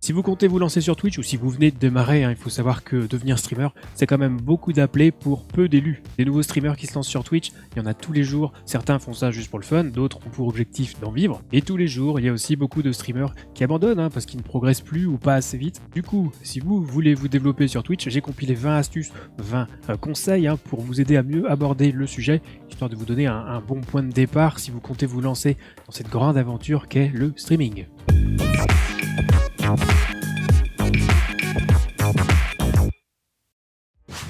Si vous comptez vous lancer sur Twitch ou si vous venez de démarrer, il faut savoir que devenir streamer, c'est quand même beaucoup d'appelés pour peu d'élus. Des nouveaux streamers qui se lancent sur Twitch, il y en a tous les jours. Certains font ça juste pour le fun, d'autres ont pour objectif d'en vivre. Et tous les jours, il y a aussi beaucoup de streamers qui abandonnent parce qu'ils ne progressent plus ou pas assez vite. Du coup, si vous voulez vous développer sur Twitch, j'ai compilé 20 astuces, 20 conseils pour vous aider à mieux aborder le sujet, histoire de vous donner un bon point de départ si vous comptez vous lancer dans cette grande aventure qu'est le streaming.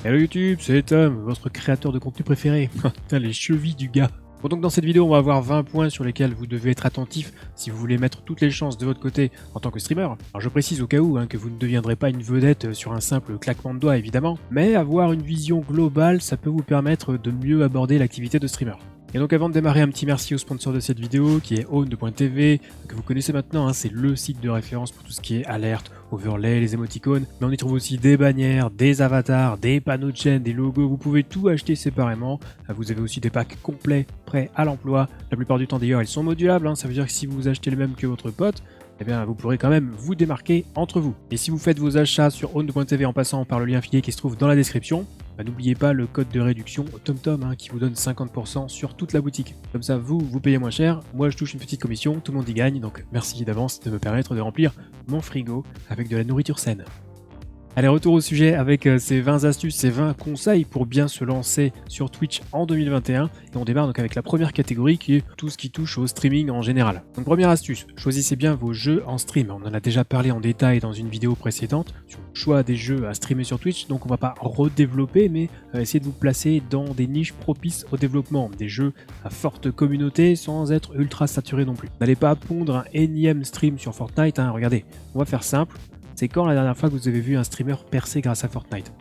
Hello YouTube, c'est Tom, votre créateur de contenu préféré. Putain, les chevilles du gars. Bon, donc dans cette vidéo, on va avoir 20 points sur lesquels vous devez être attentif si vous voulez mettre toutes les chances de votre côté en tant que streamer. Alors je précise au cas où que vous ne deviendrez pas une vedette sur un simple claquement de doigts évidemment, mais avoir une vision globale, ça peut vous permettre de mieux aborder l'activité de streamer. Et donc avant de démarrer, un petit merci au sponsor de cette vidéo qui est Own.tv, que vous connaissez maintenant, c'est le site de référence pour tout ce qui est alerte, overlay, les émoticônes, mais on y trouve aussi des bannières, des avatars, des panneaux de chaîne, des logos, vous pouvez tout acheter séparément. Vous avez aussi des packs complets, prêts à l'emploi, la plupart du temps d'ailleurs ils sont modulables, ça veut dire que si vous achetez le même que votre pote, eh bien, vous pourrez quand même vous démarquer entre vous. Et si vous faites vos achats sur Own.tv en passant par le lien affilié qui se trouve dans la description, n'oubliez pas le code de réduction TomTom qui vous donne 50% sur toute la boutique. Comme ça, vous payez moins cher, moi je touche une petite commission, tout le monde y gagne, donc merci d'avance de me permettre de remplir mon frigo avec de la nourriture saine. Allez, retour au sujet avec ces 20 astuces, ces 20 conseils pour bien se lancer sur Twitch en 2021. Et on démarre donc avec la première catégorie qui est tout ce qui touche au streaming en général. Donc première astuce, choisissez bien vos jeux en stream. On en a déjà parlé en détail dans une vidéo précédente sur le choix des jeux à streamer sur Twitch. Donc on va pas redévelopper, mais essayer de vous placer dans des niches propices au développement. Des jeux à forte communauté sans être ultra saturés non plus. N'allez pas pondre un énième stream sur Fortnite. Regardez, on va faire simple. C'est quand la dernière fois que vous avez vu un streamer percer grâce à Fortnite?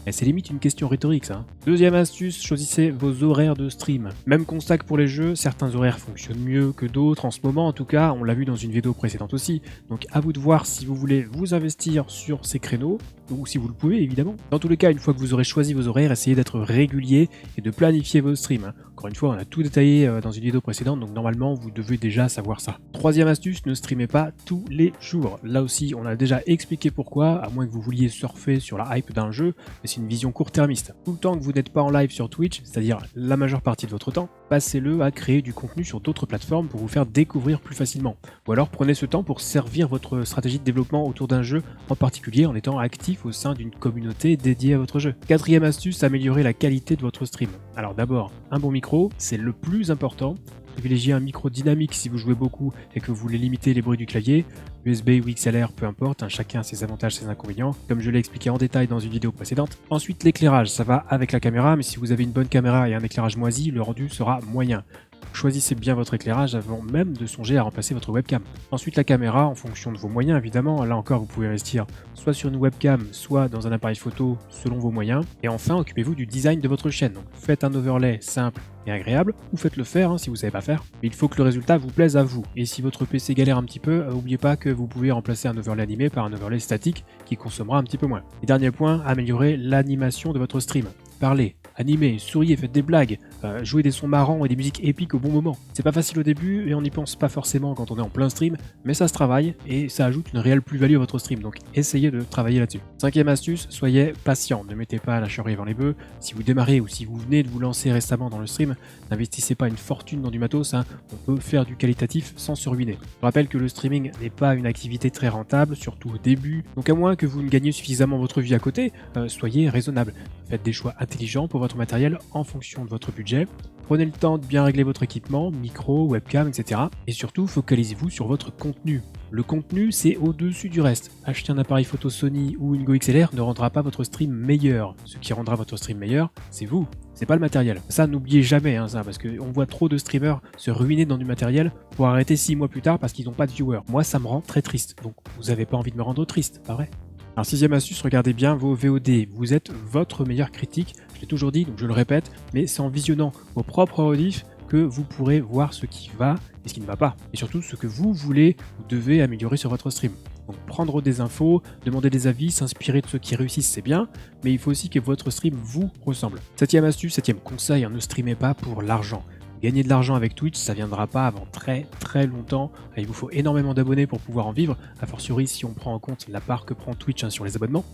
Et c'est limite une question rhétorique ça. Deuxième astuce, choisissez vos horaires de stream. Même constat que pour les jeux, certains horaires fonctionnent mieux que d'autres en ce moment, en tout cas, on l'a vu dans une vidéo précédente aussi. Donc à vous de voir si vous voulez vous investir sur ces créneaux, ou si vous le pouvez évidemment. Dans tous les cas, une fois que vous aurez choisi vos horaires, essayez d'être régulier et de planifier vos streams. Encore une fois, on a tout détaillé dans une vidéo précédente, donc normalement vous devez déjà savoir ça. Troisième astuce, ne streamez pas tous les jours. Là aussi, on a déjà expliqué pourquoi, à moins que vous vouliez surfer sur la hype d'un jeu, mais c'est une vision court-termiste. Tout le temps que vous n'êtes pas en live sur Twitch, c'est-à-dire la majeure partie de votre temps, passez-le à créer du contenu sur d'autres plateformes pour vous faire découvrir plus facilement. Ou alors prenez ce temps pour servir votre stratégie de développement autour d'un jeu en particulier en étant actif au sein d'une communauté dédiée à votre jeu. Quatrième astuce, améliorer la qualité de votre stream. Alors d'abord, un bon micro, c'est le plus important. Privilégiez un micro dynamique si vous jouez beaucoup et que vous voulez limiter les bruits du clavier. USB ou XLR, peu importe, chacun a ses avantages, ses inconvénients, comme je l'ai expliqué en détail dans une vidéo précédente. Ensuite, l'éclairage, ça va avec la caméra, mais si vous avez une bonne caméra et un éclairage moisi, le rendu sera moyen. Choisissez bien votre éclairage avant même de songer à remplacer votre webcam. Ensuite la caméra, en fonction de vos moyens évidemment, là encore vous pouvez investir soit sur une webcam, soit dans un appareil photo selon vos moyens. Et enfin, occupez-vous du design de votre chaîne. Donc, faites un overlay simple et agréable, ou faites-le faire si vous ne savez pas faire. Mais il faut que le résultat vous plaise à vous. Et si votre PC galère un petit peu, n'oubliez pas que vous pouvez remplacer un overlay animé par un overlay statique qui consommera un petit peu moins. Et dernier point, améliorer l'animation de votre stream. Parlez, animez, souriez, faites des blagues, jouez des sons marrants et des musiques épiques au bon moment. C'est pas facile au début et on n'y pense pas forcément quand on est en plein stream, mais ça se travaille et ça ajoute une réelle plus-value à votre stream, donc essayez de travailler là-dessus. Cinquième astuce, soyez patient, ne mettez pas la charrue avant les bœufs. Si vous démarrez ou si vous venez de vous lancer récemment dans le stream, n'investissez pas une fortune dans du matos, on peut faire du qualitatif sans se ruiner. Je rappelle que le streaming n'est pas une activité très rentable, surtout au début, donc à moins que vous ne gagnez suffisamment votre vie à côté, soyez raisonnable. Faites des choix intelligents pour votre matériel en fonction de votre budget. Prenez le temps de bien régler votre équipement, micro, webcam, etc. Et surtout, focalisez-vous sur votre contenu. Le contenu, c'est au-dessus du reste. Acheter un appareil photo Sony ou une Go XLR ne rendra pas votre stream meilleur. Ce qui rendra votre stream meilleur, c'est vous. C'est pas le matériel. Ça, n'oubliez jamais ça, parce qu'on voit trop de streamers se ruiner dans du matériel pour arrêter 6 mois plus tard parce qu'ils n'ont pas de viewers. Moi, ça me rend très triste. Donc, vous avez pas envie de me rendre triste, pas vrai? Alors sixième astuce, regardez bien vos VOD. Vous êtes votre meilleur critique, je l'ai toujours dit, donc je le répète, mais c'est en visionnant vos propres rediffs que vous pourrez voir ce qui va et ce qui ne va pas. Et surtout ce que vous voulez ou devez améliorer sur votre stream. Donc prendre des infos, demander des avis, s'inspirer de ceux qui réussissent, c'est bien, mais il faut aussi que votre stream vous ressemble. Septième astuce, septième conseil, ne streamez pas pour l'argent. Gagner de l'argent avec Twitch, ça viendra pas avant très longtemps. Il vous faut énormément d'abonnés pour pouvoir en vivre, a fortiori si on prend en compte la part que prend Twitch sur les abonnements.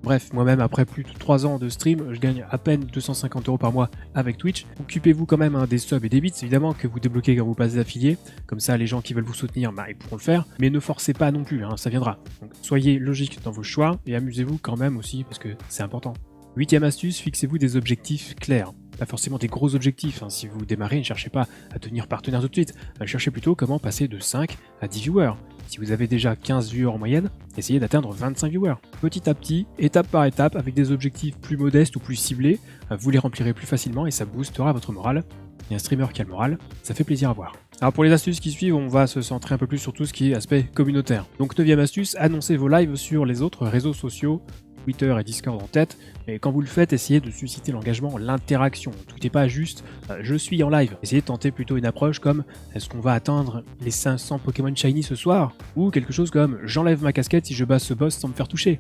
Bref, moi-même, après plus de 3 ans de stream, je gagne à peine 250 € par mois avec Twitch. Occupez-vous quand même des subs et des bits, évidemment, que vous débloquez quand vous passez affilié. Comme ça, les gens qui veulent vous soutenir, ils pourront le faire. Mais ne forcez pas non plus, ça viendra. Donc, soyez logique dans vos choix et amusez-vous quand même aussi, parce que c'est important. 8e astuce, fixez-vous des objectifs clairs. Pas forcément des gros objectifs, si vous démarrez, ne cherchez pas à devenir partenaire tout de suite. Cherchez plutôt comment passer de 5 à 10 viewers. Si vous avez déjà 15 viewers en moyenne, essayez d'atteindre 25 viewers. Petit à petit, étape par étape, avec des objectifs plus modestes ou plus ciblés, vous les remplirez plus facilement et ça boostera votre morale. Et un streamer qui a le moral, ça fait plaisir à voir. Alors pour les astuces qui suivent, on va se centrer un peu plus sur tout ce qui est aspect communautaire. Donc 9e astuce, annoncez vos lives sur les autres réseaux sociaux, Twitter et Discord en tête, mais quand vous le faites, essayez de susciter l'engagement, l'interaction. Ne tweetez pas juste je suis en live. Essayez de tenter plutôt une approche comme est-ce qu'on va atteindre les 500 Pokémon Shiny ce soir, ou quelque chose comme j'enlève ma casquette si je bats ce boss sans me faire toucher.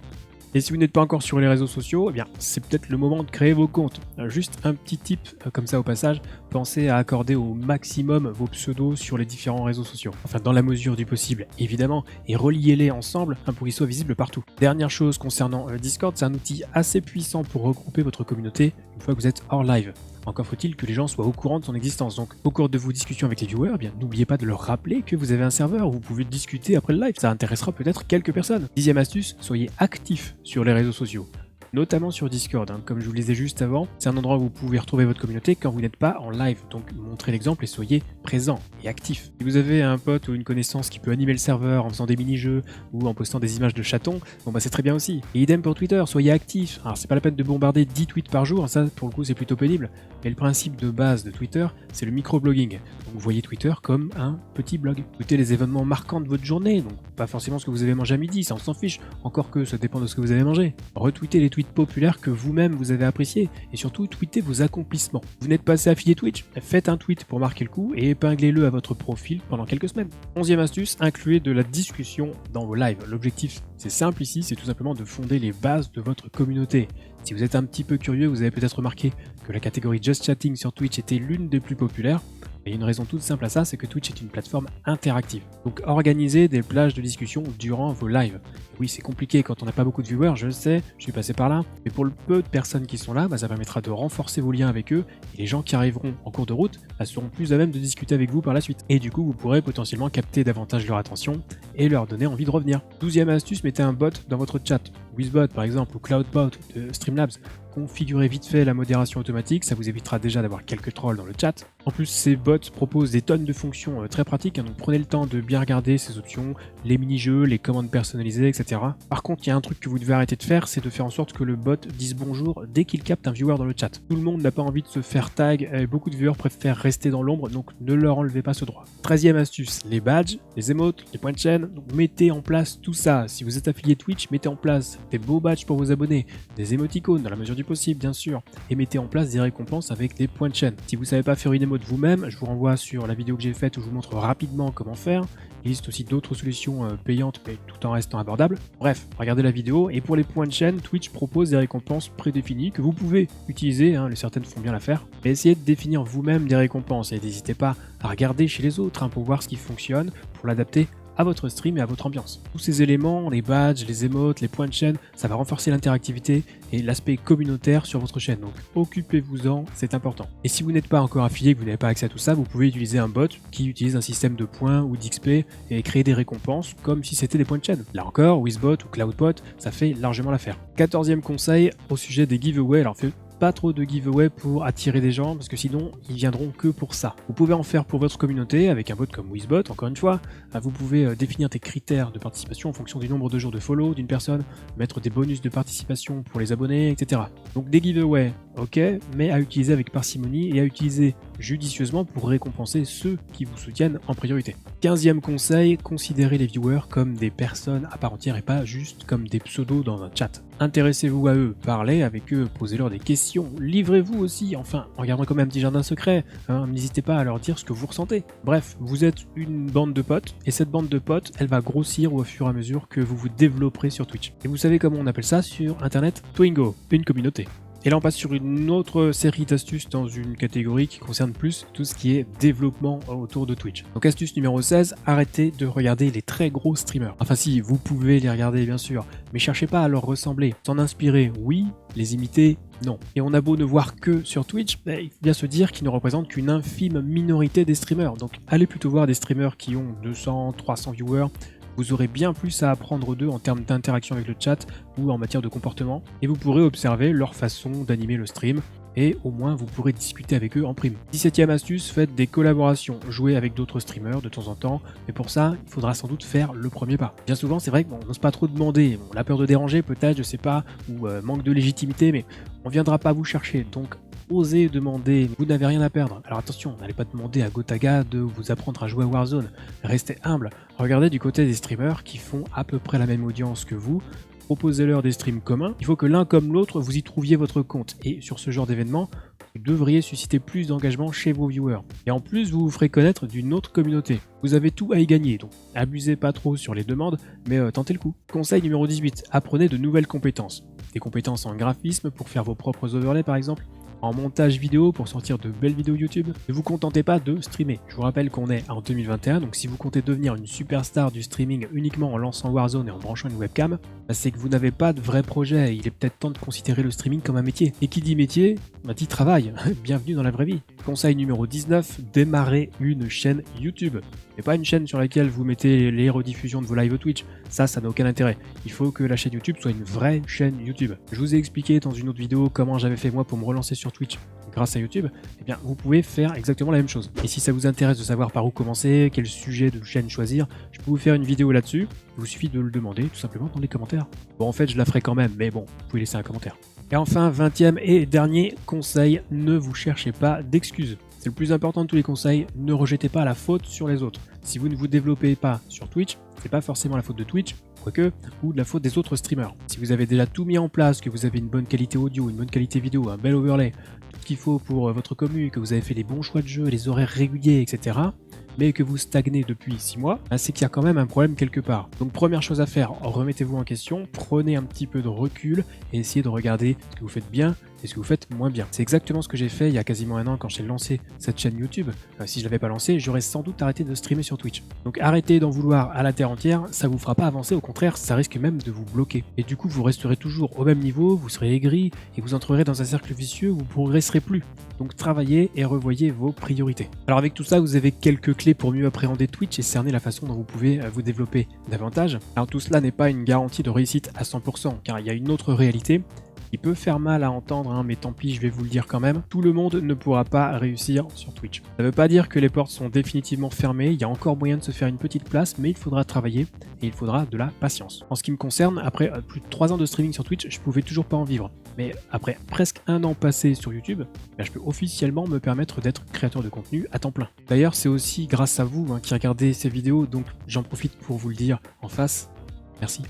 Et si vous n'êtes pas encore sur les réseaux sociaux, eh bien c'est peut-être le moment de créer vos comptes. Juste un petit tip comme ça au passage, pensez à accorder au maximum vos pseudos sur les différents réseaux sociaux. Enfin dans la mesure du possible évidemment, et reliez-les ensemble pour qu'ils soient visibles partout. Dernière chose concernant Discord, c'est un outil assez puissant pour regrouper votre communauté une fois que vous êtes hors live. Encore faut-il que les gens soient au courant de son existence. Donc, au cours de vos discussions avec les viewers, n'oubliez pas de leur rappeler que vous avez un serveur où vous pouvez discuter après le live. Ça intéressera peut-être quelques personnes. 10e astuce, soyez actifs sur les réseaux sociaux. Notamment sur Discord, comme je vous le disais juste avant, c'est un endroit où vous pouvez retrouver votre communauté quand vous n'êtes pas en live, donc montrez l'exemple et soyez présent et actif. Si vous avez un pote ou une connaissance qui peut animer le serveur en faisant des mini-jeux ou en postant des images de chatons, c'est très bien aussi. Et idem pour Twitter, soyez actif. Alors c'est pas la peine de bombarder 10 tweets par jour, ça pour le coup c'est plutôt pénible, mais le principe de base de Twitter, c'est le microblogging. Donc vous voyez Twitter comme un petit blog. Tweetez les événements marquants de votre journée, donc pas forcément ce que vous avez mangé à midi, ça on s'en fiche, encore que ça dépend de ce que vous avez mangé. Retweetez les tweets populaires que vous-même vous avez appréciés et surtout tweetez vos accomplissements. Vous n'êtes pas assez affilié Twitch, faites un tweet pour marquer le coup et épinglez-le à votre profil pendant quelques semaines. 11e astuce, incluez de la discussion dans vos lives. L'objectif c'est simple ici, c'est tout simplement de fonder les bases de votre communauté. Si vous êtes un petit peu curieux, vous avez peut-être remarqué que la catégorie Just Chatting sur Twitch était l'une des plus populaires. Et une raison toute simple à ça, c'est que Twitch est une plateforme interactive. Donc organisez des plages de discussion durant vos lives. Oui, c'est compliqué quand on n'a pas beaucoup de viewers, je le sais, je suis passé par là. Mais pour le peu de personnes qui sont là, ça permettra de renforcer vos liens avec eux. Et les gens qui arriveront en cours de route seront plus à même de discuter avec vous par la suite. Et du coup, vous pourrez potentiellement capter davantage leur attention et leur donner envie de revenir. 12e astuce, mettez un bot dans votre chat. Wizbot par exemple, ou Cloudbot de Streamlabs. Configurez vite fait la modération automatique, ça vous évitera déjà d'avoir quelques trolls dans le chat. En plus, ces bots proposent des tonnes de fonctions très pratiques, donc prenez le temps de bien regarder ces options, les mini-jeux, les commandes personnalisées, etc. Par contre, il y a un truc que vous devez arrêter de faire, c'est de faire en sorte que le bot dise bonjour dès qu'il capte un viewer dans le chat. Tout le monde n'a pas envie de se faire tag, et beaucoup de viewers préfèrent rester dans l'ombre, donc ne leur enlevez pas ce droit. 13e astuce, les badges, les émotes, les points de chaîne, donc mettez en place tout ça. Si vous êtes affilié Twitch, mettez en place des beaux badges pour vos abonnés, des émoticônes dans la mesure du possible bien sûr, et mettez en place des récompenses avec des points de chaîne. Si vous savez pas faire une émote vous-même, je vous renvoie sur la vidéo que j'ai faite où je vous montre rapidement comment faire. Il existe aussi d'autres solutions payantes mais tout en restant abordables. Bref, regardez la vidéo, et pour les points de chaîne, Twitch propose des récompenses prédéfinies que vous pouvez utiliser, certaines font bien l'affaire, mais essayez de définir vous-même des récompenses et n'hésitez pas à regarder chez les autres pour voir ce qui fonctionne, pour l'adapter à votre stream et à votre ambiance. Tous ces éléments, les badges, les émotes, les points de chaîne, ça va renforcer l'interactivité et l'aspect communautaire sur votre chaîne, donc occupez-vous-en, c'est important. Et si vous n'êtes pas encore affilié, que vous n'avez pas accès à tout ça, vous pouvez utiliser un bot qui utilise un système de points ou d'XP et créer des récompenses comme si c'était des points de chaîne. Là encore, Wizbot ou Cloudbot, ça fait largement l'affaire. 14e conseil au sujet des giveaways, alors pas trop de giveaway pour attirer des gens parce que sinon ils viendront que pour ça. Vous pouvez en faire pour votre communauté avec un bot comme Wizbot, encore une fois. Vous pouvez définir des critères de participation en fonction du nombre de jours de follow d'une personne, mettre des bonus de participation pour les abonnés, etc. Donc des giveaways, ok, mais à utiliser avec parcimonie et à utiliser judicieusement pour récompenser ceux qui vous soutiennent en priorité. 15e conseil, considérez les viewers comme des personnes à part entière et pas juste comme des pseudos dans un chat. Intéressez-vous à eux, parlez avec eux, posez-leur des questions, livrez-vous aussi, enfin, en gardant quand même un petit jardin secret, n'hésitez pas à leur dire ce que vous ressentez. Bref, vous êtes une bande de potes, et cette bande de potes, elle va grossir au fur et à mesure que vous vous développerez sur Twitch. Et vous savez comment on appelle ça sur internet? Twingo, une communauté. Et là on passe sur une autre série d'astuces dans une catégorie qui concerne plus tout ce qui est développement autour de Twitch. Donc astuce numéro 16, arrêtez de regarder les très gros streamers. Enfin si, vous pouvez les regarder bien sûr, mais cherchez pas à leur ressembler. S'en inspirer, oui, les imiter, non. Et on a beau ne voir que sur Twitch, il faut bien se dire qu'ils ne représentent qu'une infime minorité des streamers. Donc allez plutôt voir des streamers qui ont 200, 300 viewers. Vous aurez bien plus à apprendre d'eux en termes d'interaction avec le chat ou en matière de comportement, et vous pourrez observer leur façon d'animer le stream, et au moins vous pourrez discuter avec eux en prime. 17e astuce, faites des collaborations, jouez avec d'autres streamers de temps en temps, mais pour ça, il faudra sans doute faire le premier pas. Bien souvent, c'est vrai qu'on n'ose pas trop demander, on a peur de déranger peut-être, je sais pas, ou manque de légitimité, mais on viendra pas vous chercher, donc osez demander, vous n'avez rien à perdre. Alors attention, n'allez pas demander à Gotaga de vous apprendre à jouer à Warzone, restez humble, regardez du côté des streamers qui font à peu près la même audience que vous, proposez-leur des streams communs, il faut que l'un comme l'autre vous y trouviez votre compte, et sur ce genre d'événement, vous devriez susciter plus d'engagement chez vos viewers. Et en plus, vous vous ferez connaître d'une autre communauté. Vous avez tout à y gagner, donc abusez pas trop sur les demandes, mais tentez le coup. Conseil numéro 18, apprenez de nouvelles compétences. Des compétences en graphisme pour faire vos propres overlays par exemple, en montage vidéo pour sortir de belles vidéos YouTube. Ne vous contentez pas de streamer. Je vous rappelle qu'on est en 2021, donc si vous comptez devenir une superstar du streaming uniquement en lançant Warzone et en branchant une webcam, c'est que vous n'avez pas de vrai projet et il est peut-être temps de considérer le streaming comme un métier. Et qui dit métier, dit travail. Bienvenue dans la vraie vie. Conseil numéro 19, démarrez une chaîne YouTube. Et pas une chaîne sur laquelle vous mettez les rediffusions de vos lives Twitch. Ça n'a aucun intérêt. Il faut que la chaîne YouTube soit une vraie chaîne YouTube. Je vous ai expliqué dans une autre vidéo comment j'avais fait moi pour me relancer sur Twitch grâce à YouTube. Eh bien, vous pouvez faire exactement la même chose. Et si ça vous intéresse de savoir par où commencer, quel sujet de chaîne choisir, je peux vous faire une vidéo là-dessus. Il vous suffit de le demander tout simplement dans les commentaires. Bon, en fait, je la ferai quand même, mais bon, vous pouvez laisser un commentaire. Et enfin, 20e et dernier conseil, ne vous cherchez pas d'excuses. C'est le plus important de tous les conseils, ne rejetez pas la faute sur les autres. Si vous ne vous développez pas sur Twitch, c'est pas forcément la faute de Twitch, quoique, ou de la faute des autres streamers. Si vous avez déjà tout mis en place, que vous avez une bonne qualité audio, une bonne qualité vidéo, un bel overlay, tout ce qu'il faut pour votre commu, que vous avez fait les bons choix de jeu, les horaires réguliers, etc., mais que vous stagnez depuis 6 mois, c'est qu'il y a quand même un problème quelque part. Donc première chose à faire, remettez-vous en question, prenez un petit peu de recul et essayez de regarder ce que vous faites bien et ce que vous faites moins bien. C'est exactement ce que j'ai fait il y a quasiment un an quand j'ai lancé cette chaîne YouTube. Si je l'avais pas lancé, j'aurais sans doute arrêté de streamer sur Twitch. Donc arrêtez d'en vouloir à la terre entière, ça vous fera pas avancer, au contraire, ça risque même de vous bloquer. Et du coup, vous resterez toujours au même niveau, vous serez aigri et vous entrerez dans un cercle vicieux où vous progresserez plus. Donc travaillez et revoyez vos priorités. Alors avec tout ça, vous avez quelques clés pour mieux appréhender Twitch et cerner la façon dont vous pouvez vous développer davantage. Alors tout cela n'est pas une garantie de réussite à 100%, car il y a une autre réalité. Il peut faire mal à entendre, mais tant pis, je vais vous le dire quand même. Tout le monde ne pourra pas réussir sur Twitch. Ça ne veut pas dire que les portes sont définitivement fermées, il y a encore moyen de se faire une petite place, mais il faudra travailler et il faudra de la patience. En ce qui me concerne, après plus de 3 ans de streaming sur Twitch, je pouvais toujours pas en vivre. Mais après presque un an passé sur YouTube, je peux officiellement me permettre d'être créateur de contenu à temps plein. D'ailleurs, c'est aussi grâce à vous qui regardez ces vidéos, donc j'en profite pour vous le dire en face. Merci.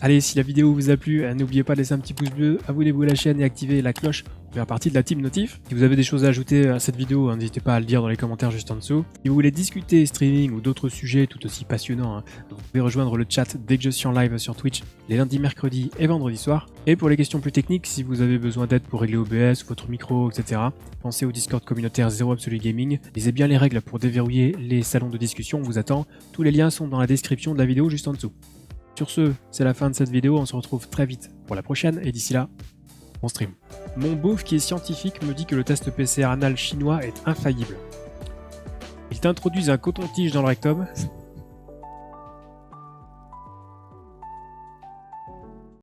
Allez, si la vidéo vous a plu, n'oubliez pas de laisser un petit pouce bleu, abonnez-vous à la chaîne et activez la cloche pour faire partie de la team notif. Si vous avez des choses à ajouter à cette vidéo, n'hésitez pas à le dire dans les commentaires juste en dessous. Si vous voulez discuter streaming ou d'autres sujets tout aussi passionnants, vous pouvez rejoindre le chat dès que je suis en live sur Twitch les lundis, mercredis et vendredis soirs. Et pour les questions plus techniques, si vous avez besoin d'aide pour régler OBS, votre micro, etc., pensez au Discord communautaire Zero Absolute Gaming. Lisez bien les règles pour déverrouiller les salons de discussion, on vous attend. Tous les liens sont dans la description de la vidéo juste en dessous. Sur ce, c'est la fin de cette vidéo, on se retrouve très vite pour la prochaine, et d'ici là, on stream. Mon beauf qui est scientifique me dit que le test PCR anal chinois est infaillible. Ils t'introduisent un coton-tige dans le rectum,